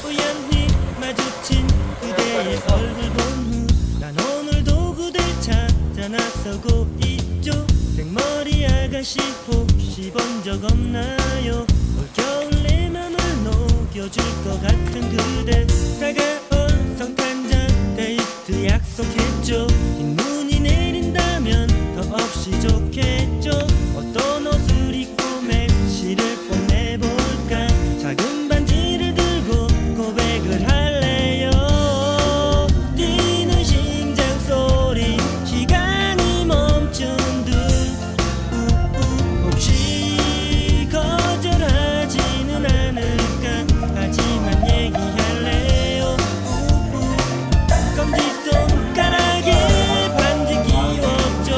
우연히 마주친 그대의 얼굴 본 후 난 오늘도 그댈 찾아 나서고 있죠. 생머리 아가씨 혹시 본 적 없나요? 올겨울 내 맘을 녹여줄 것 같은 그대. 다가올 성탄절 데이트 약속했죠. 흰 눈이 내린다면 더없이 좋겠죠. 어떤 옷을 입고 매실을 뽐내볼까. 작은 반지를 들고 고백을 할래요. 뛰는 심장 소리 시간이 멈춘 듯 혹시 거절하지는 않을까. 하지만 얘기할래요. 검지 손가락에 반지 끼웠죠.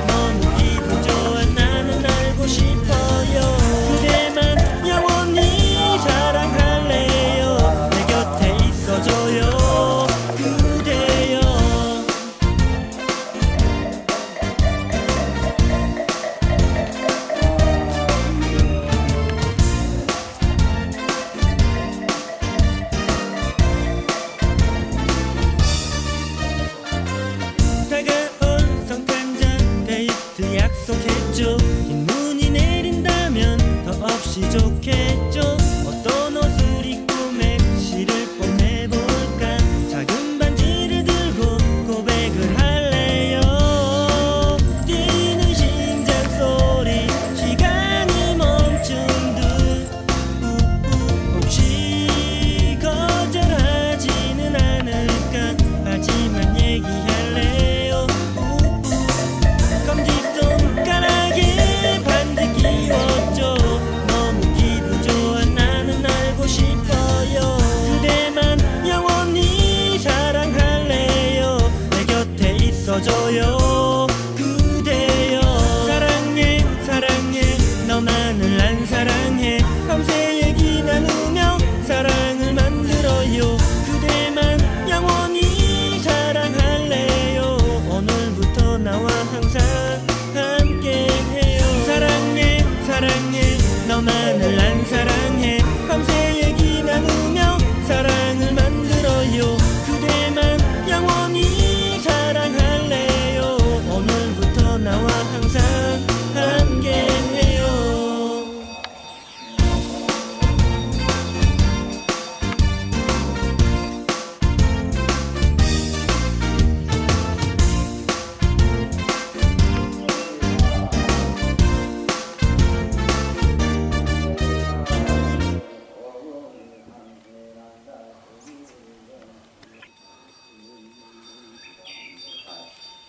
너무 기분 좋아 나는 알고 싶어요. 그대만 영원히 사랑할래요. 내 곁에 있어줘요 그대여. 다가올 성탄절 데이트 약속했죠. 흰 눈이 내린다면 더없이 좋겠죠. 어떤 옷을 입고 매실을 뽐내볼까. 작은 반지를 들고 고백을 할래요. 뛰는 심장 소리 시간이 멈춘 듯 혹시 거절하지는 않을까. 하지만 얘기할래요. 검지 손가락에 반지 끼웠죠. 너무 기분 좋아 나는 알고 싶어요. 그대만 영원히 사랑할래요. 내 곁에 있어줘요 그대여. 사랑해 사랑해 너만을 안 사랑해. 밤새 얘기 나누며 사랑을 만들어요. 그대만 영원히 사랑할래요. 오늘부터 나와 항상 함께해요. 사랑해 사랑해 너만을 안 사랑해. 밤새 얘기 나누며 사랑을 만들어요. 그대만 영원히 사랑할래요. 오늘부터 나와 항상 함께해요.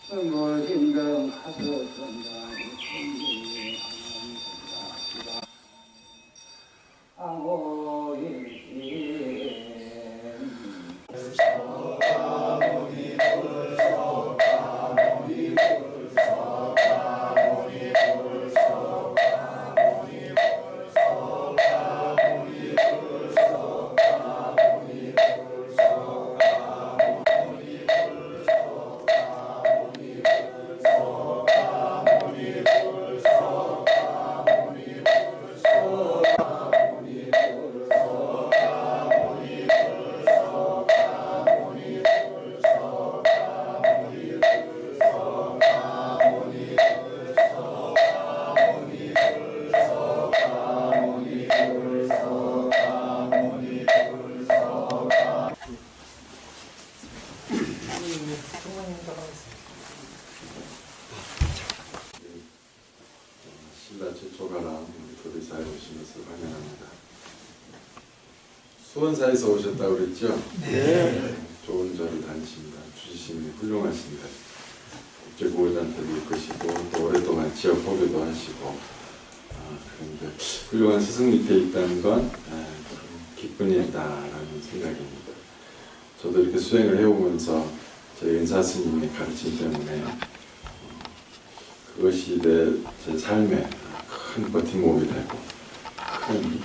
모진등 하소선다 신라 최초가랑 도대사에 오신 것을 환영합니다. 수원사에서 오셨다고 그랬죠? 네. 좋은 절을 다니십니다. 주지심이 훌륭하십니다. 국제구호단체도 이끄시고 또 오랫동안 지역 포교도 하시고 그런데 훌륭한 스승 밑에 있다는 건 기쁜 일이다라는 생각입니다. 저도 이렇게 수행을 해오면서 저희 은사 스님의 가르침 때문에 그것이 제 삶에 큰 버팀목이 되고 큰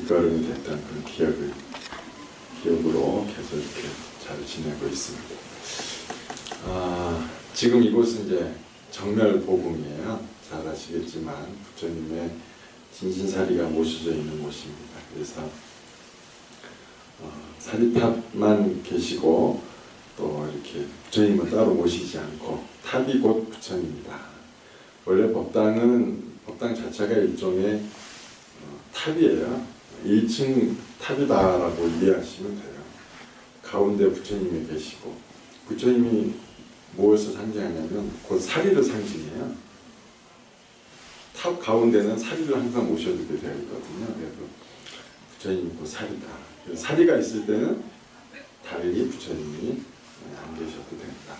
밑거름이 됐던 그런 기억으로 계속 이렇게 잘 지내고 있습니다. 지금 이곳은 이제 정멸보궁이에요. 잘 아시겠지만 부처님의 진신사리가 모셔져 있는 곳입니다. 그래서 사리탑만 계시고 또 이렇게 부처님은 따로 모시지 않고 탑이 곧 부처님이다. 원래 법당 자체가 일종의 탑이에요. 1층 탑이다라고 이해하시면 돼요. 가운데 부처님이 계시고, 부처님이 무엇을 상징하냐면 곧 사리를 상징해요. 탑 가운데는 사리를 항상 모셔두게 되어 있거든요. 그래서 부처님이 곧 사리다. 사리가 있을 때는 달리 부처님이 안 계셔도 된다.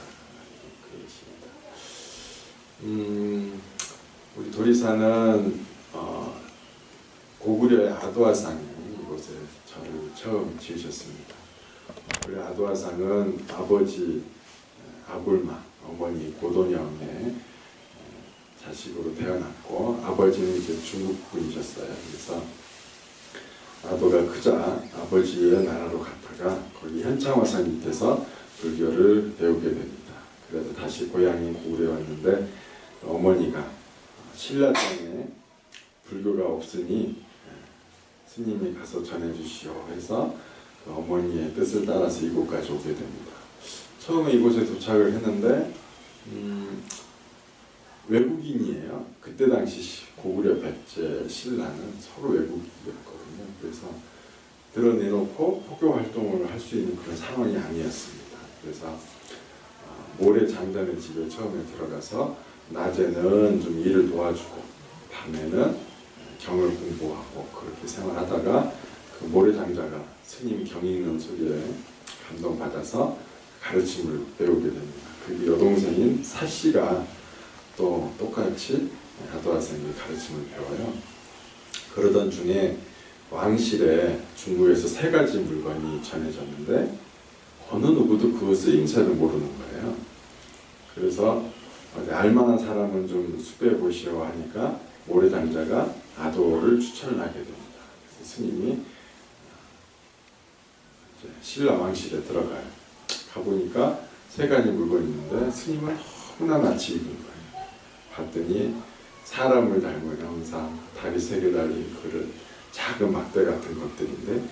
그렇습니다. 우리 도리사는 고구려의 아도아상이 이곳에 절을 처음 지으셨습니다. 원래 아도아상은 아버지 아굴마, 어머니 고도령의 자식으로 태어났고, 아버지는 이제 중국 분이셨어요. 그래서 아도가 크자 아버지의 나라로 갔다가 거기 현창화산 밑에서 불교를 배우게 됩니다. 그래서 다시 고향인 고구려에 왔는데 어머니가 신라 땅에 불교가 없으니 스님이 가서 전해주시오 해서 그 어머니의 뜻을 따라서 이곳까지 오게 됩니다. 처음에 이곳에 도착을 했는데 외국인이에요. 그때 당시 고구려 백제 신라는 서로 외국인이었거든요. 그래서 드러내놓고 포교 활동을 할 수 있는 그런 상황이 아니었습니다. 그래서 모래 장단의 집에 처음에 들어가서 낮에는 좀 일을 도와주고 밤에는 경을 공부하고 그렇게 생활하다가 그 모래 장자가 스님 경 읽는 소리에 감동받아서 가르침을 배우게 됩니다. 그 여동생인 사씨가 또 똑같이 아도아상의 가르침을 배워요. 그러던 중에 왕실에 중국에서 3가지 물건이 전해졌는데 어느 누구도 그 쓰임새를 모르는 거예요. 그래서 알만한 사람은 좀 수배해 보시오 하니까 모래장자가 아도를 추천을 하게 됩니다. 그래서 스님이 신라 왕실에 들어가요. 가보니까 3가지 물건이 있는데 스님은 너무나 낯이 익은 거예요. 봤더니 사람을 닮은 형상, 다리 3개 달린 그릇, 작은 막대 같은 것들인데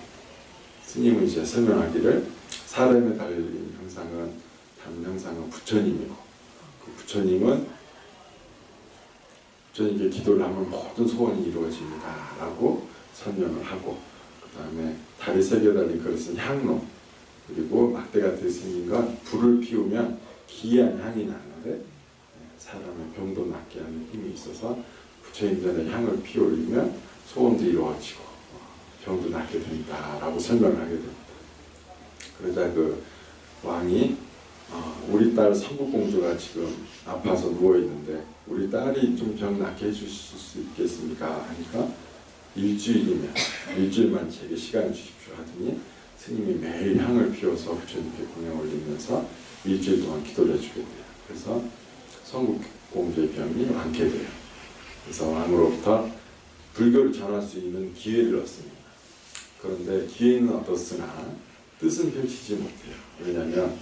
스님은 이제 설명하기를 사람에 달린 형상은 닮은 형상은 부처님이고 그 부처님은 부처님께 기도를 하면 모든 소원이 이루어집니다 라고 설명을 하고, 그 다음에 다리 3개 달린 그릇은 향로, 그리고 막대 같은 생긴 건 불을 피우면 기이한 향이 나는데 사람의 병도 낫게 하는 힘이 있어서 부처님 전에 향을 피우면 소원도 이루어지고 병도 낫게 된다라고 설명을 하게 됩니다. 그러자 그 왕이 우리 딸 성국공주가 지금 아파서 누워있는데 우리 딸이 좀 병 낫게 해주실 수 있겠습니까? 하니까 일주일만 제게 시간 주십시오 하더니 스님이 매일 향을 피워서 부처님께 공양 올리면서 일주일 동안 기도를 해주게 돼요. 그래서 성국공주의 병이 낫게 돼요. 그래서 왕으로부터 불교를 전할 수 있는 기회를 얻습니다. 그런데 기회는 얻었으나 뜻은 펼치지 못해요. 왜냐하면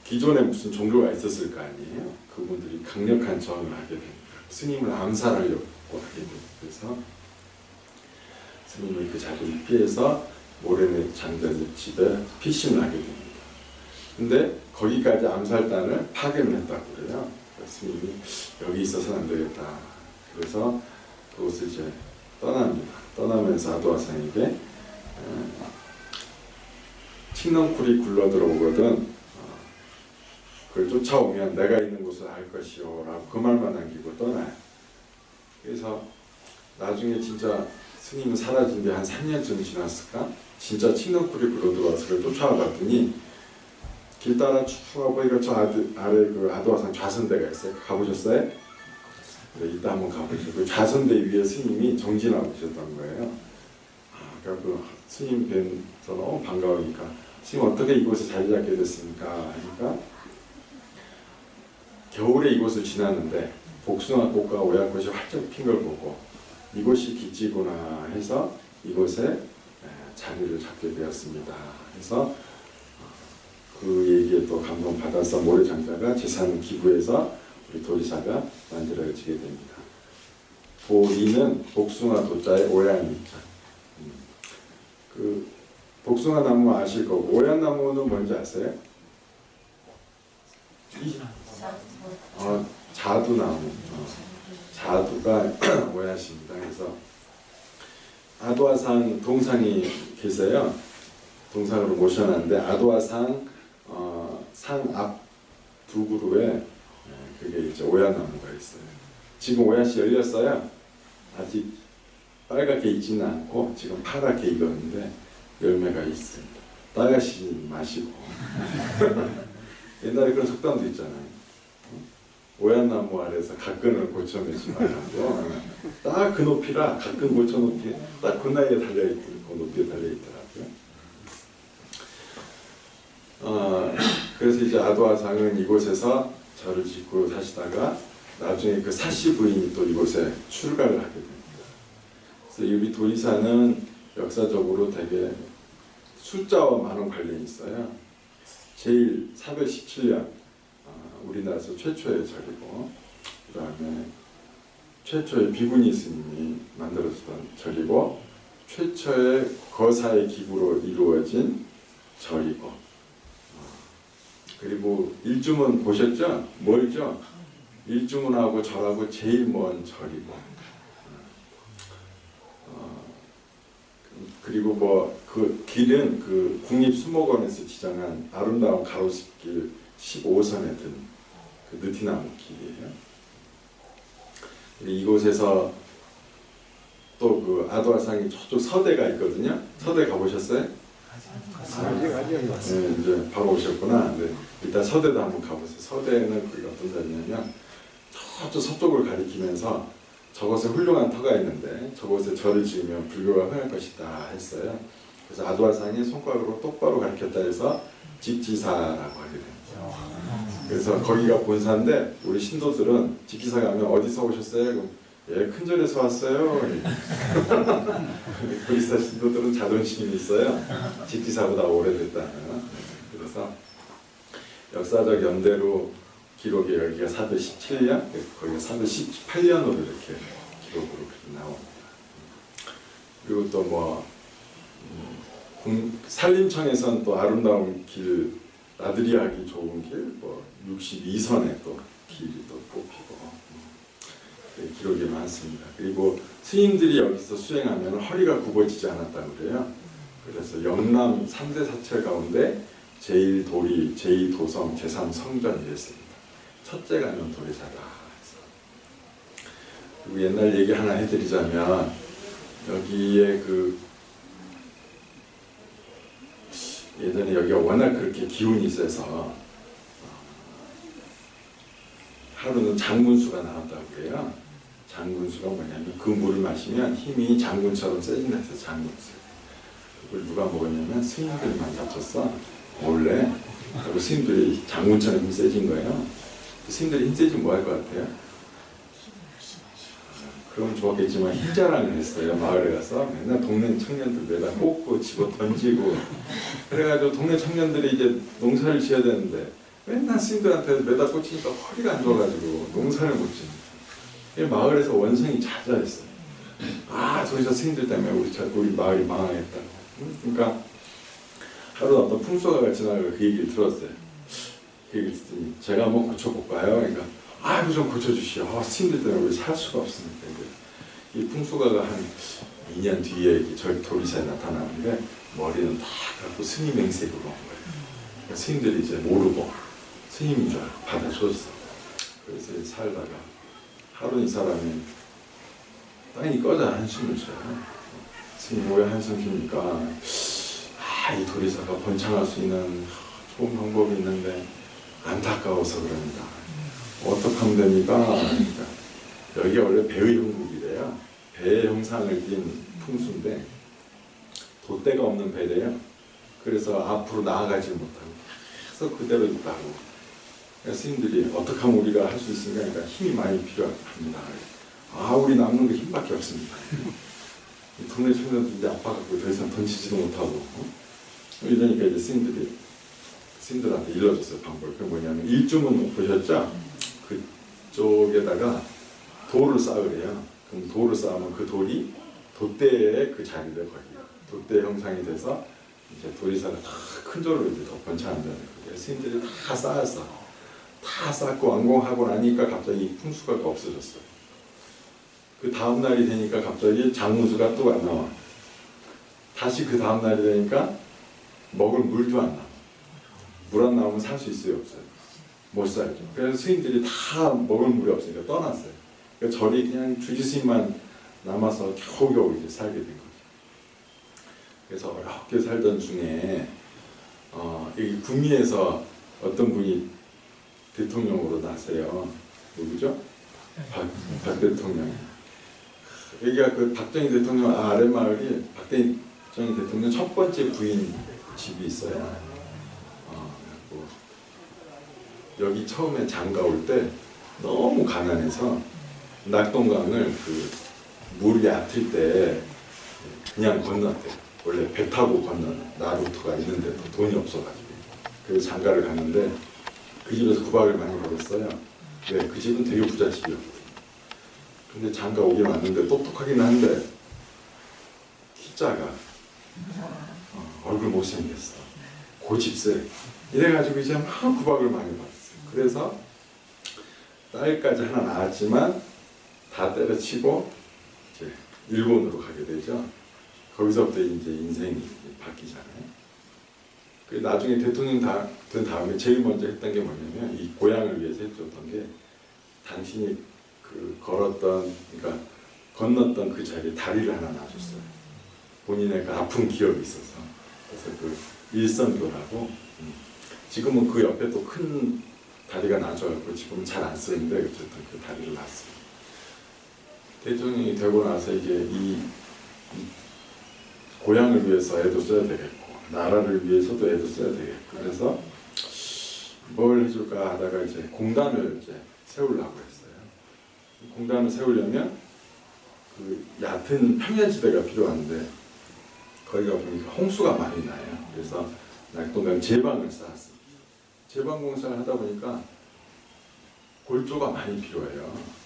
기존에 무슨 종교가 있었을 거 아니에요. 그분들이 강력한 저항을 하게 됩니다. 스님을 암살하려고 하게 됩니다. 그래서 스님이 그 자리를 피해서 모래내 장된 집에 피신을 하게 됩니다. 근데 거기까지 암살단을 파견을 했다고 그래요. 스님이 여기 있어서는 안 되겠다. 그래서 그곳을 이제 떠납니다. 떠나면서 아도아상에게 칡넝쿨이 굴러 들어오거든 그걸 쫓아오면 내가 있는 곳을 알 것이오 라고 그 말만 남기고 떠나요. 그래서 나중에 진짜 스님은 사라진 게 한 3년쯤 지났을까? 진짜 칡넝쿨이 굴러 들어와서 그걸 쫓아와 봤더니 길 따라 쭉 가보니까 저 아래 그 아도아상 좌선대가 있어요. 가보셨어요? 네, 이따 한번 가보시죠. 그 좌선대 위에 스님이 정진하고 계셨던 거예요. 그러니까 그 스님 뵈서 너무 반가우니까 스님 어떻게 이곳에 자리 잡게 됐습니까? 하니까 겨울에 이곳을 지났는데 복숭아꽃과 오양꽃이 활짝 핀 걸 보고 이곳이 기지구나 해서 이곳에 자리를 잡게 되었습니다. 그래서 그 얘기에 또 감동받아서 모래장자가 재산 기부해서 우리 도리사가 만들어지게 됩니다. 도리는 복숭아 도자에 오양자. 그 복숭아 나무 아실 거고 오양나무는 뭔지 아세요? 자두나무. 자두가 오야십니다. 그래서 아도아상 동상이 계세요. 동상으로 모셔놨는데 아도아상 상 앞 두 그루에 그게 이제 오야나무가 있어요. 지금 오야씨 열렸어요. 아직 빨갛게 익지는 않고 지금 파랗게 익었는데 열매가 있습니다. 따가시 마시고 옛날에 그런 속담도 있잖아요. 오얏나무 아래서 각근을 고쳐내지 말라고. 딱 그 높이라 각근 고쳐 높이 딱 그 나이에 달려있고 높이에 달려있더라고요. 그래서 이제 아도아상은 이곳에서 절을 짓고 사시다가 나중에 그 사시 부인이 또 이곳에 출가를 하게 됩니다. 그래서 우리 도리사는 역사적으로 되게 숫자와 많은 관련이 있어요. 제일 417년 우리나라에서 최초의 절이고, 그 다음에 최초의 비구니 스님이 만들어주던 절이고, 최초의 거사의 기구로 이루어진 절이고, 그리고 일주문 보셨죠? 멀죠? 일주문하고 절하고 제일 먼 절이고, 그리고 뭐 그 길은 그 국립수목원에서 지정한 아름다운 가로수길 15선에 든 그 느티나무 길이에요. 이곳에서 또 그 아도아상이 저쪽 서대가 있거든요. 서대 가보셨어요? 네, 이제 바로 오셨구나. 네, 일단 서대도 한번 가보세요. 서대는 그게 어떤 데냐면 저쪽 서쪽을 가리키면서 저곳에 훌륭한 터가 있는데 저곳에 절을 지으면 불교가 흥할 것이다 했어요. 그래서 아도아상이 손가락으로 똑바로 가리켰다 해서 직지사라고 하게 됩니다. 그래서 거기가 본사인데 우리 신도들은 직지사 가면 어디서 오셨어요? 그럼 예, 큰절에서 왔어요. 도리사 신도들은 자존심이 있어요. 직지사보다 오래됐다는. 그래서 역사적 연대로 기록이 여기가 417년, 거기가 418년으로 이렇게 기록으로 나옵니다. 그리고 또 뭐 산림청에서는 또 아름다운 길, 나들이 하기 좋은 길, 뭐 62선에 또 길이 또 뽑히고 기록이 많습니다. 그리고 스님들이 여기서 수행하면 허리가 굽어지지 않았다고 그래요. 그래서 영남 3대 사찰 가운데 제1도리, 제2도성, 제3성전 이랬습니다. 첫째가 도리사다. 그리고 옛날 얘기 하나 해드리자면 여기에 그 예전에 여기가 워낙 그렇게 기운이 세서 하루는 장군수가 나왔다고 그래요. 장군수가 뭐냐면 그 물을 마시면 힘이 장군처럼 세진다 해서 장군수. 그걸 누가 먹었냐면 스님들만 잡혔어. 몰래. 그리고 스님들이 장군처럼 힘 세진 거예요. 스님들이 힘 세지면 뭐 할 것 같아요? 그럼 좋았겠지만 힘자랑을 했어요. 마을에 가서 맨날 동네 청년들 매다 꽂고 집어 던지고 그래가지고 동네 청년들이 이제 농사를 지어야 되는데 맨날 스님들한테 매다 꽂히니까 허리가 안 좋아가지고 농사를 못 짓는. 마을에서 원성이 자자했어요. 도리사 스님들 때문에 우리 마을이 망하겠다. 그러니까 하루 어떤 풍수가가 지나가고 그 얘기를 들었어요. 그 얘기를 듣더니 제가 한번 고쳐볼까요? 그러니까 좀 고쳐주시오. 스님들 때문에 우리 살 수가 없으니까. 이 풍수가가 한 2년 뒤에 저희 도리사에 나타나는데 머리는 다 갖고 스님 행색으로 온 거예요. 그러니까 스님들이 이제 모르고 스님인 줄 알고 받아줬어. 그래서 살다가 하루 이 사람이 땅이 꺼져 한숨을 쉬어요. 스님 왜 한숨 쉽니까? 이 도리사가 번창할 수 있는 좋은 방법이 있는데 안타까워서 그럽니다. 어떻게 하면 됩니까? 그러니까 여기가 원래 배의 형국이래요. 배의 형상을 띈 풍수인데 돛대가 없는 배래요. 그래서 앞으로 나아가지 못하고 계속 그대로 있다고. 그래서 스님들이 어떻게 하면 우리가 할 수 있습니까? 그러니까 힘이 많이 필요합니다. 우리 남는 게 힘밖에 없습니다. 동네 청년들 이제 아파갖고 더 이상 던지지도 못하고 이러니까 이제 스님들한테 일러줬어요. 방법이. 그게 뭐냐면 일주문 보셨죠? 그쪽에다가 돌을 쌓으래요. 그럼 돌을 쌓으면 그 돌이 돛대의 그 자리를 거기요. 돛대 형상이 돼서 이제 도리사가 다 큰 돌로 이제 더 번창한다는 거예요. 스님들이 다 쌓았어. 다 쌓고 완공하고 나니까 갑자기 풍수가 없어졌어요. 그 다음 날이 되니까 갑자기 장무수가 또 안 나와. 다시 그 다음 날이 되니까 먹을 물도 안 나와. 물 안 나오면 살 수 있어요, 없어요? 못 살죠. 그래서 스님들이 다 먹을 물이 없으니까 떠났어요. 그러니까 절이 그냥 주지스님만 남아서 겨우겨우 이제 살게 된 거죠. 그래서 어렵게 살던 중에 여기 구미에서 어떤 분이 대통령으로 나세요. 누구죠? 박 대통령. 여기가 그 박정희 대통령 아랫마을이 박정희 대통령 첫 번째 부인 집이 있어요. 여기 처음에 장가 올 때 너무 가난해서 낙동강을 그 물이 얕을 때 그냥 건넜대. 원래 배 타고 건너는 나루터가 있는데 돈이 없어가지고. 그래서 장가를 갔는데 그 집에서 구박을 많이 받았어요. 왜? 그 집은 되게 부잣집이었거든요. 근데 장가 오긴 왔는데 똑똑하긴 한데 키 작아. 얼굴 못생겼어. 고집세. 이래가지고 이제 막 구박을 많이 받았어요. 그래서 딸까지 하나 낳았지만 다 때려치고 이제 일본으로 가게 되죠. 거기서부터 이제 인생이 바뀌잖아요. 그 나중에 대통령 된 다음에 제일 먼저 했던 게 뭐냐면 이 고향을 위해서 해줬던 게 당신이 그 걸었던, 그러니까 건넜던 그 자리에 다리를 하나 놔줬어요. 본인의 그 아픈 기억이 있어서. 그래서 그 일선교라고 지금은 그 옆에 또 큰 다리가 놔줘갖고 지금은 잘 안 쓰는데 어쨌든 그 다리를 놨어요. 대통령이 되고 나서 이제 이 고향을 위해서 애도 써야 되겠고 나라를 위해서도 애도 써야 되겠고 그래서 뭘 해줄까 하다가 이제 공단을 이제 세우려고 했어요. 공단을 세우려면 그 얕은 평야지대가 필요한데 거기가 보니까 홍수가 많이 나요. 그래서 낙동강 제방을 쌓았어요. 제방 공사를 하다 보니까 골조가 많이 필요해요.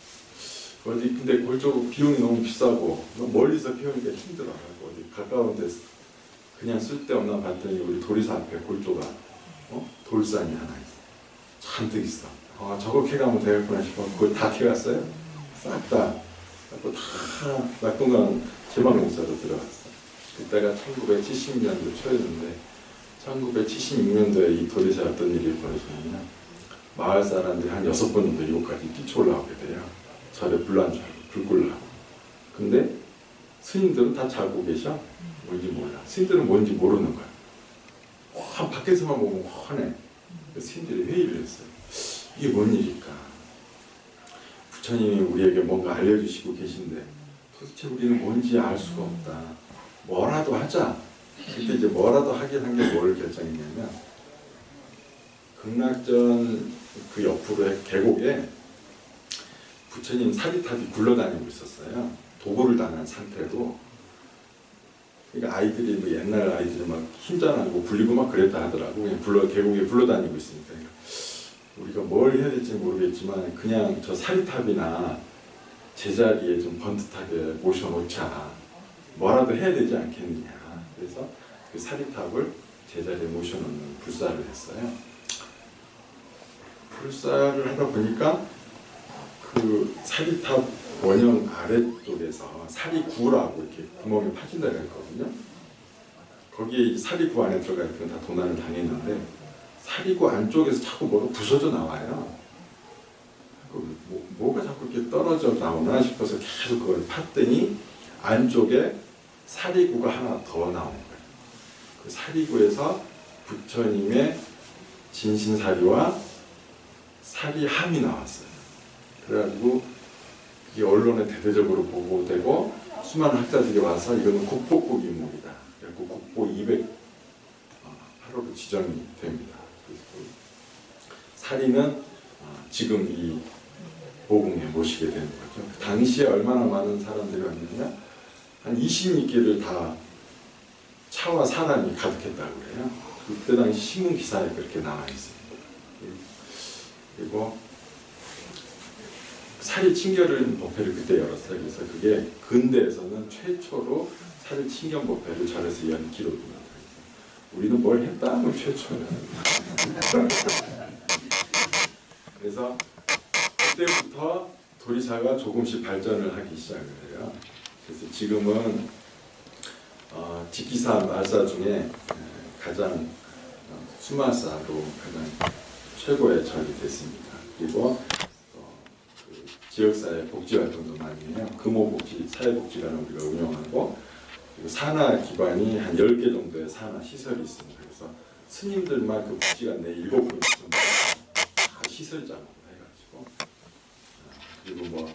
근데 골조 비용이 너무 비싸고 멀리서 피우니까 힘들어요. 어디 가까운 데서 그냥 쓸데없나 봤더니 우리 도리사 앞에 골조가 돌산이 하나 있어. 잔뜩 있어. 저거 캐가면 되겠구나 싶어. 그걸 다 캐갔어요. 싹 다. 그리고 다 낙동강 제방공사로 들어갔어. 그때가 1970년도 초였는데 1976년도에 이 도리사 어떤 일이 벌어지냐면 마을 사람들이 한 6번 정도 이곳까지 뛰쳐 올라오게 돼요. 절에 불난 줄 알고 불 끌라고. 근데 스님들은 다 자고 계셔. 뭔지 몰라. 스님들은 뭔지 모르는 거야. 밖에서만 보면 훤해. 스님들이 회의를 했어요. 이게 뭔 일일까? 부처님이 우리에게 뭔가 알려주시고 계신데 도대체 우리는 뭔지 알 수가 없다. 뭐라도 하자. 그때 이제 뭐라도 하긴 한 게 뭘 결정했냐면 극락전 그 옆으로 계곡에 부처님 사리탑이 굴러다니고 있었어요. 도굴을 당한 상태로. 그러니까 아이들이 뭐 옛날 아이들이 막 힘자나고 굴리고 막 그랬다 하더라고. 그냥 계곡에 굴러다니고 있으니까. 우리가 뭘 해야 될지 모르겠지만 그냥 저 사리탑이나 제자리에 좀 번듯하게 모셔놓자. 뭐라도 해야 되지 않겠느냐. 그래서 그 사리탑을 제자리에 모셔놓는 불사를 했어요. 불사를 하다 보니까 그 사리탑 원형 아래쪽에서 사리구라고 이렇게 구멍이 파진 데가 있거든요. 거기에 사리구 안에 들어가 있으면 다 도난을 당했는데 사리구 안쪽에서 자꾸 뭐가 부서져 나와요. 뭐가 자꾸 이렇게 떨어져 나오나 싶어서 계속 그걸 팠더니 안쪽에 사리구가 하나 더 나온 거예요. 그 사리구에서 부처님의 진신사리와 사리함이 나왔어요. 그래가지고 이게 언론에 대대적으로 보고되고 수많은 학자들이 와서 이거는 국보급 인물이다. 그래서 국보 208호로 지정이 됩니다. 그래서 사리는 지금 이 보궁에 모시게 되는 거죠. 당시에 얼마나 많은 사람들이 왔느냐? 한 20리길을 다 차와 사람이 가득했다고 그래요. 그때 당시 신문 기사에 그렇게 나와 있습니다. 그리고 사리 친결은 법회를 그때 열었어요. 그래서 그게 근대에서는 최초로 사리 친결 법회를 절에서 연 기록입니다. 우리는 뭘 했다 하면 최초야. 그래서 그때부터 도리사가 조금씩 발전을 하기 시작을 해요. 그래서 지금은 직기사 말사 중에 가장 수마사로 가장 최고의 절이 됐습니다. 그리고 그 지역사회 복지활동도 많이 해요. 금호복지, 사회복지관을 우리가 운영하고 그리고 산하 기관이 한 10개 정도의 산하 시설이 있습니다. 그래서 스님들만 그 복지관 내 7군 정도 다 시설장으로 해가지고 그리고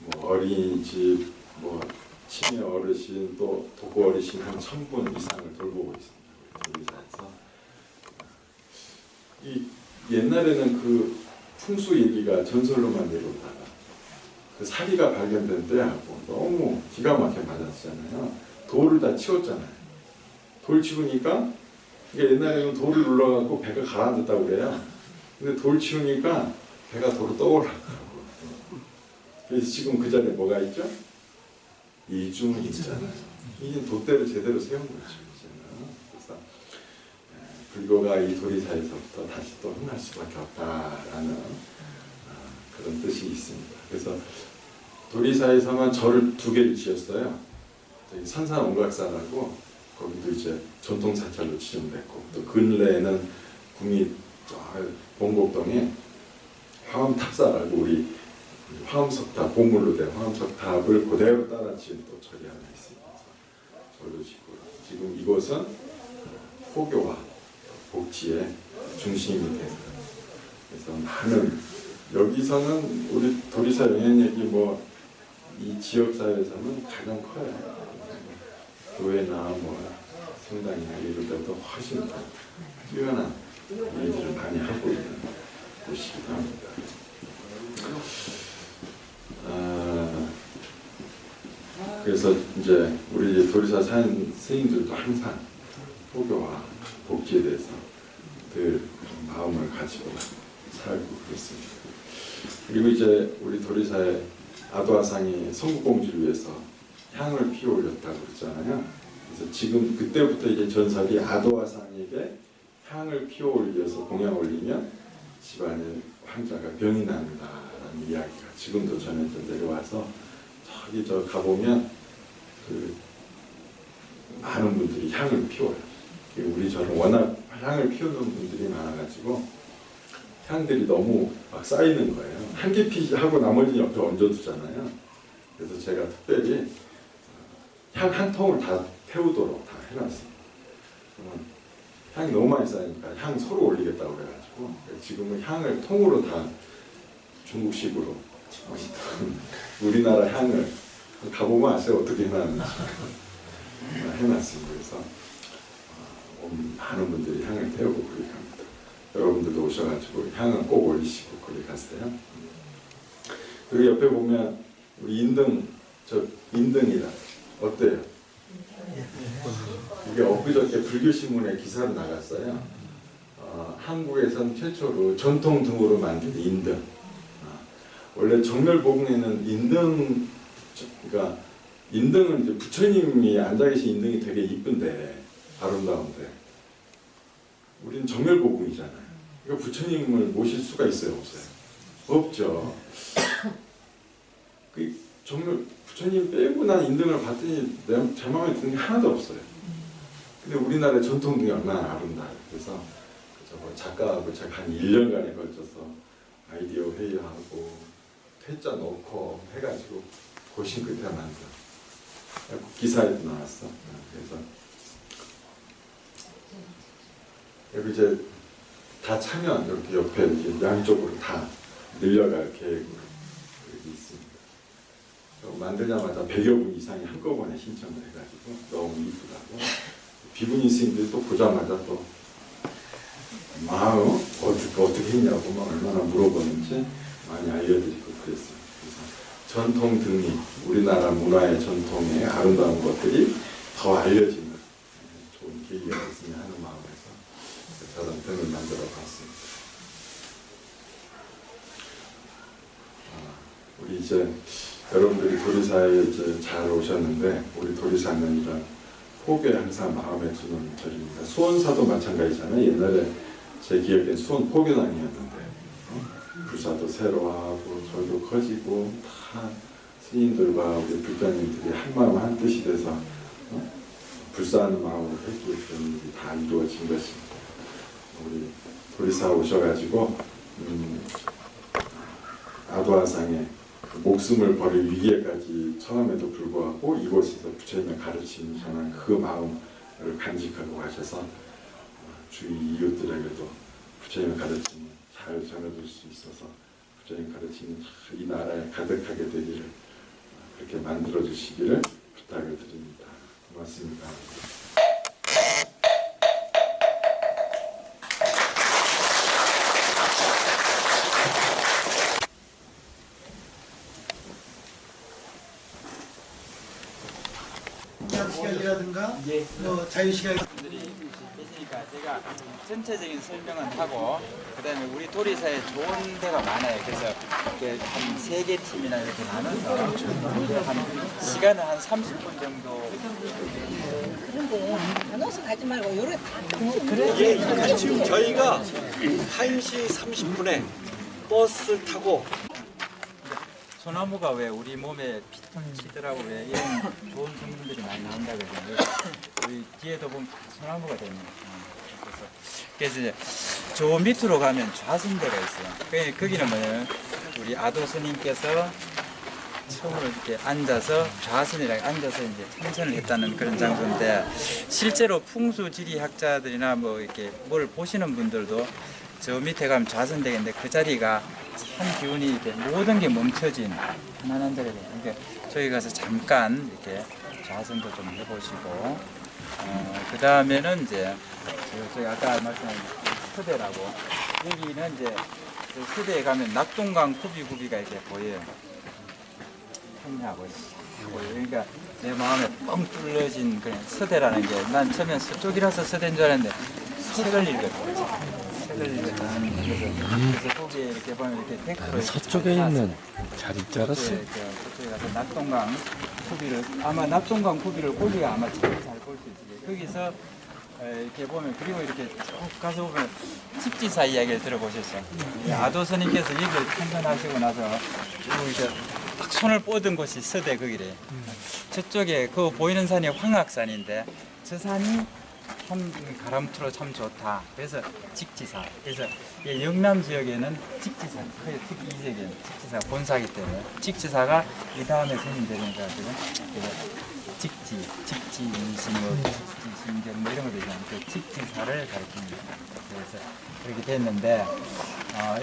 뭐 어린이집, 뭐 치매 어르신, 또 독거 어르신 한 1000분 이상을 돌보고 있습니다. 도리사에서 이 옛날에는 그 풍수 얘기가 전설로만 내려오다가 그 사리가 발견된 때하고 너무 기가 막히게 맞았잖아요. 돌을 다 치웠잖아요. 돌 치우니까 이게 옛날에는 돌을 눌러갖고 배가 가라앉았다고 그래요. 근데 돌 치우니까 배가 도로 떠올랐다고. 그래서 지금 그 자리에 뭐가 있죠? 이중이 있잖아요. 이게 돛대를 제대로 세운 거죠. 그래서 불교가 이 도리사에서부터 다시 또 흥할 수밖에 없다라는 그런 뜻이 있습니다. 그래서 도리사에서만 절을 2개를 지었어요. 저기 선산옹각사라고 거기도 이제 전통사찰로 지정됐고 또 근래에는 구미 봉곡동에 화엄탑사라고 우리 화엄석탑, 보물로 된 화엄석탑을 그대로 따라 지은 또 절이 하나 있습니다. 절도 짓고 지금 이곳은 호교와 복지의 중심이 돼서 그래서 많은 여기서는 우리 도리사 영향력이 뭐 이 지역 사회에서는 가장 커요. 교회나 뭐 성당이나 이럴 때도 훨씬 더 뛰어난 일들을 많이 하고 있는 곳이기도 합니다. 그래서 이제 우리 도리사 스님들도 항상 호교와 복지에 대해서 늘 마음을 가지고 살고 그렇습니다. 그리고 이제 우리 도리사의 아도아상이 성국공주를 위해서 향을 피워 올렸다고 그랬잖아요. 그래서 지금 그때부터 이제 전설이 아도아상에게 향을 피워 올려서 공양 올리면 집안의 환자가 병이 납니다라는 이야기가 지금도 전해져 내려와서 저기 저 가보면 그 많은 분들이 향을 피워요. 우리 절은 워낙 향을 피우는 분들이 많아가지고 향들이 너무 막 쌓이는 거예요. 한 개피 하고 나머지는 옆에 얹어두잖아요. 그래서 제가 특별히 향 한 통을 다 태우도록 다 해놨어요. 향이 너무 많이 쌓이니까 향 서로 올리겠다고 그래가지고 지금은 향을 통으로 다 중국식으로 우리나라 향을 가보면 아세요. 어떻게 해놨는지 해놨습니다. 그래서 많은 분들이 향을 태우고 그렇게 합니다. 여러분들도 오셔가지고 향은 꼭 올리시고 거기 가세요. 그리고 옆에 보면 우리 인등이라 어때요? 이게 엊그저께 불교신문에 기사로 나갔어요. 한국에선 최초로 전통 등으로 만든 인등. 원래 정멸보궁에는 인등, 그러니까 인등은 이제 부처님이 앉아 계신 인등이 되게 이쁜데 아름다운데 우리는 정멸보궁이잖아요. 그러니까 부처님을 모실 수가 있어요, 없어요? 없죠. 그 부처님 빼고 난 인등을 봤더니 제 마음에 드는 게 하나도 없어요. 근데 우리나라의 전통등이 얼마나 아름다워요. 그래서 작가하고 제가 한 1년간에 걸쳐서 아이디어 회의하고 퇴짜 넣고 해가지고 고심 끝에 만든 기사에도 나왔어. 그래서 여기 이제 다 차면 이렇게 옆에 이렇게 양쪽으로 다 늘려갈 계획으로 여기 있습니다. 만들자마자 100여 분 이상이 한꺼번에 신청을 해가지고 너무 이쁘다고 비구니 스님들이 또 보자마자 또 어떻게 했냐고 막 얼마나 물어보는지 많이 알려드리고 그랬어요. 그래서 전통 등이 우리나라 문화의 전통의 아름다운 것들이 더 알려지는 좋은 계기가 됐으면 하는 마음에서 저런 등을 만들어 봤습니다. 우리 이제 여러분들이 도리사에 이제 잘 오셨는데 우리 도리사는 이런 포교에 항상 마음에 드는 절입니다. 수원사도 마찬가지잖아요. 옛날에 제 기억엔 수원 포교단이었는데 불사도 새로 하고 절도 커지고 다 스님들과 우리 불자님들이 한 마음 한 뜻이 돼서 불사하는 마음으로 해주고 그런 일이 다 이루어진 것입니다. 우리 도리사 오셔가지고 아도아상에 목숨을 버릴 위기에까지 처함에도 불구하고 이곳에서 부처님의 가르침을 전한 그 마음을 간직하고 가셔서 주위 이웃들에게도 부처님의 가르침을 잘 전해줄 수 있어서 부처님 가르침이 이 나라에 가득하게 되기를 그렇게 만들어 주시기를 부탁을 드립니다. 고맙습니다. 시간이라든가 뭐 자유시간 분들이 계시니까 제가 전체적인 설명은 하고 그다음에 우리 도리사에 좋은 데가 많아요. 그래서 이렇게 한 3개 팀이나 이렇게 나눠서 한 시간은 한 30분 정도. 그런데 나눠서 가지 말고 요래 예, 지금 저희가 1시 30분에 버스 타고 소나무가 왜 우리 몸에 피톤치드라고 왜 이런 좋은 성분들이 많이 나온다 그러잖아요. 우리 뒤에도 보면 소나무가 되는 그래서 이제 저 밑으로 가면 좌선대가 있어요. 거기는 뭐냐면 우리 아도 스님께서 처음으로 이렇게 앉아서 좌선이라고 앉아서 이제 참선을 했다는 그런 장소인데 실제로 풍수지리학자들이나 뭐 이렇게 뭘 보시는 분들도 저 밑에 가면 좌선대인데 그 자리가 참 기운이 이렇게 모든 게 멈춰진 편안한 자리가 돼요. 그러니까 저희 가서 잠깐 이렇게 좌선도 좀 해보시고 그 다음에는 이제 저희 아까 말씀한 서대라고 여기는 이제 서대에 가면 낙동강 구비구비가 이렇게 보여요. 평야하고 보여요. 그러니까 내 마음에 뻥 뚫려진 그런 서대라는 게 난 처음엔 서쪽이라서 서대인 줄 알았는데 책을 읽었어요. 그래서 거기에 이렇게 보면 이렇게 데크로 서쪽에 있는 자리인 줄 알았어요. 저쪽에 가서 낙동강 구비를 아마 낙동강 구비를 거기가 아마 잘 볼 수 있어요. 거기서 이렇게 보면 그리고 이렇게 쭉 가서 보면 직지사 이야기를 들어보셨어요. 아도 스님께서 여기를 참선하시고 나서 쭉 이제 딱 손을 뻗은 곳이 서대 거기래. 저쪽에 그 보이는 산이 황악산인데 저 산이 참 가람투로 참 좋다. 그래서 직지사. 그래서 영남 지역에는 직지사, 특히 이 지역에는 직지사 본사기 때문에 직지사가 이 다음에 스님 되니까 지금 직지인심, 직지신경 뭐 이런 거 되잖아요. 그 직지사를 가리킵니다. 그래서 그렇게 됐는데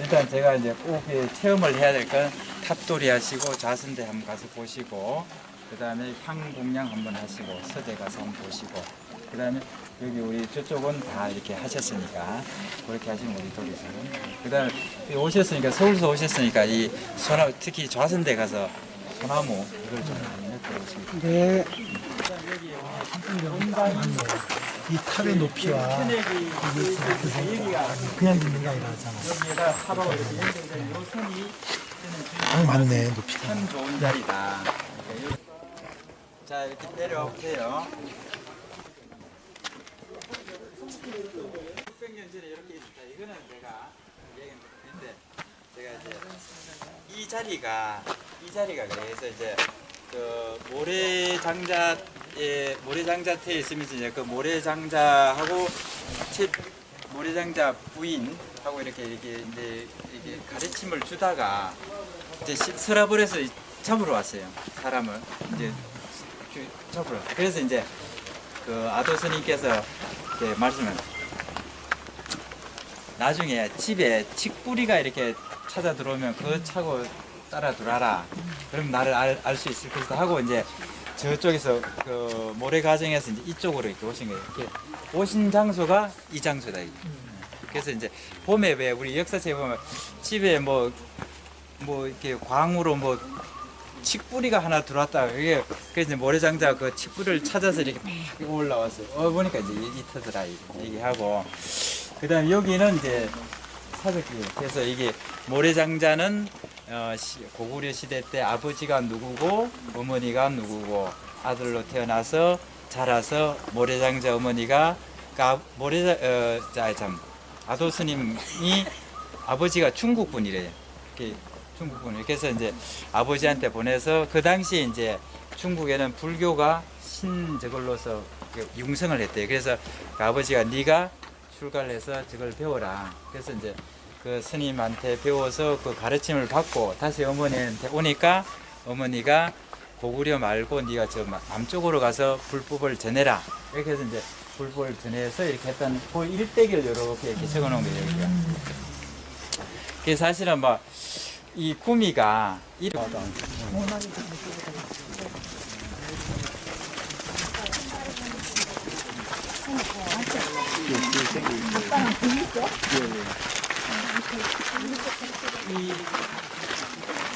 일단 제가 이제 꼭 체험을 해야 될 건 탑돌이 하시고 좌선대 한번 가서 보시고 그 다음에 향공양 한번 하시고 서대 가서 한번 보시고 그 다음에 여기 우리 저쪽은 다 이렇게 하셨으니까 그렇게 하시면 우리 도리사는 그 다음에 오셨으니까 서울서 오셨으니까 이 소나무 특히 좌선대 가서 소나무 이걸 좀 많이 느껴보시고 네. 여기 이 탑의 높이와 여기가 그냥 있는 게 아니라잖아. 여기에다 탑하고 이렇게 연결된 요 선이 아 맞네 높이가. 참 좋은 자리다. 자 이렇게 내려오세요. 600년 전에 이렇게 있었다. 이거는 제가 얘기했는데 제가 이제 이 자리가 그래서 이제 그 모래장자터에 있으면서 이제 그 모래장자하고 모래장자 부인하고 이렇게 이제 이게 가르침을 주다가 이제 서라벌에서 잡으러 왔어요. 사람을 이제 잡으러. 그래서 이제 그 아도 스님께서 이렇게 말씀을 나중에 집에 칡뿌리가 이렇게 찾아 들어오면 그거 차고 따라 들어라. 그럼 나를 알 수 있을 것이다 하고 이제 저쪽에서 그 모래 가정에서 이제 이쪽으로 이렇게 오신 거예요. 이렇게 오신 장소가 이 장소다. 그래서 이제 봄에 왜 우리 역사책에 보면 집에 뭐 이렇게 광으로 뭐 칡뿌리가 하나 들어왔다. 이게 그래서 이제 모래장자 그 칡뿌리를 찾아서 이렇게 막 올라왔어요. 보니까 이제 이 터더라 얘기하고 그다음 여기는 이제 사적기. 그래서 이게 모래장자는 고구려 시대 때 아버지가 누구고 어머니가 누구고 아들로 태어나서 자라서 모래장자 어머니가 아도 스님이 아버지가 중국분이래요. 중국분. 그래서 이제 아버지한테 보내서 그 당시에 이제 중국에는 불교가 저걸로서 융성을 했대요. 그래서 그 아버지가 네가 출가를 해서 저걸 배워라. 그래서 이제 그 스님한테 배워서 그 가르침을 받고 다시 어머니한테 오니까 어머니가 고구려 말고 네가 저 남쪽으로 가서 불법을 전해라. 이렇게 해서 이제 불법을 전해서 이렇게 했던 그 일대기를 이렇게 적어놓은 거예요. 여기가. 그래서 사실은 뭐 이 구미가 이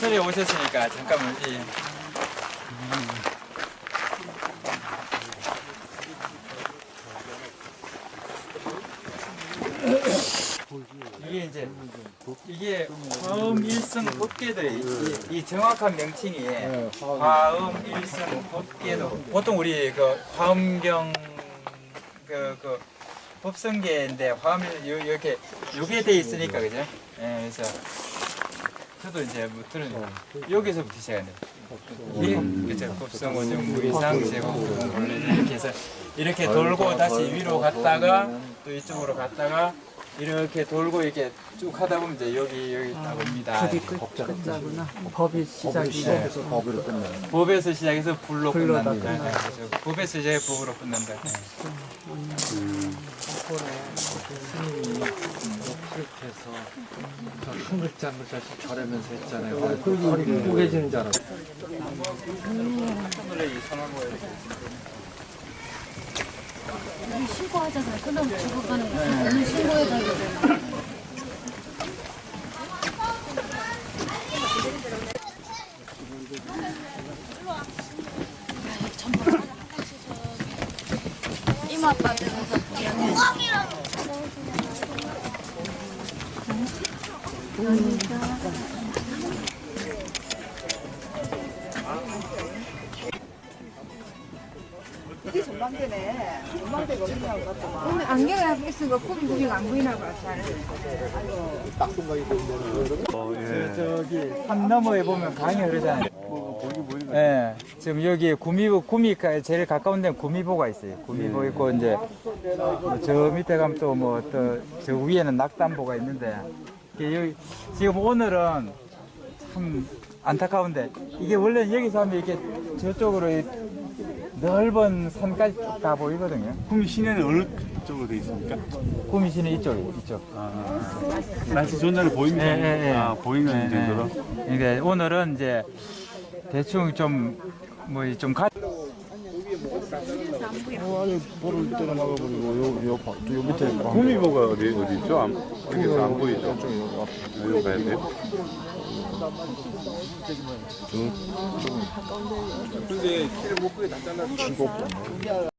설에 오셨으니까 잠깐만 이게 화음 일성 법계들의 이 정확한 명칭이 화음 일성 법계도 보통 우리 그 화음경 그 법성계인데 화음이 이렇게 요게 돼 있으니까 그죠? 예, 그래서 저도 이제 뭐 들은 여기서부터 시작하네요. 그렇죠. 법성 오정 무이상 제공 원래 이렇게 해서 이렇게 돌고 다시 위로 갔다가 또 이쪽으로 갔다가 이렇게 돌고 이렇게 쭉 하다 보면 이제 여기 딱 옵니다. 끝나구나. 법이 시작이 법으로 끝나. 법에서 시작해서 불로 끝납니다. 네, 그렇죠. 법에서 시작해 법으로 끝난다. 네. 스님이 욕실해서 한 글자 한 글자씩 절하면서 했잖아요. 그리고 허리 구겨지는 줄 알았어. 신고하잖아요. 그럼 저거 가는 거. 오늘 신고해달라고. 이모 아빠한테 이게 전망대네. 전망대가 어디냐고 봤더만. 오늘 안경을 쓰고 구비구비가 안 보이나 봐. 잘. 저기 산 너머에 보면 강이 흐르잖아요. 예, 지금 여기 구미가 제일 가까운 데는 구미보가 있어요. 구미보 있고 이제 저 밑에 가면 또 뭐 또 저 위에는 낙담보가 있는데 이게 여기 지금 오늘은 참 안타까운데 이게 원래 여기서 하면 이렇게 저쪽으로 넓은 산까지 쭉 다 보이거든요. 구미 시내는 어느 쪽으로 돼 있습니까? 구미 시내 이쪽. 날씨 좋은 날에 보입니까? 예. 아, 보이는 정도로? 그러니까 오늘은 이제 대충 좀 뭐 좀 구미보가 어디 있죠? 여기서 안 보이죠? 여기 가야 돼요? 근데 키를 못 끄게 다 잘라서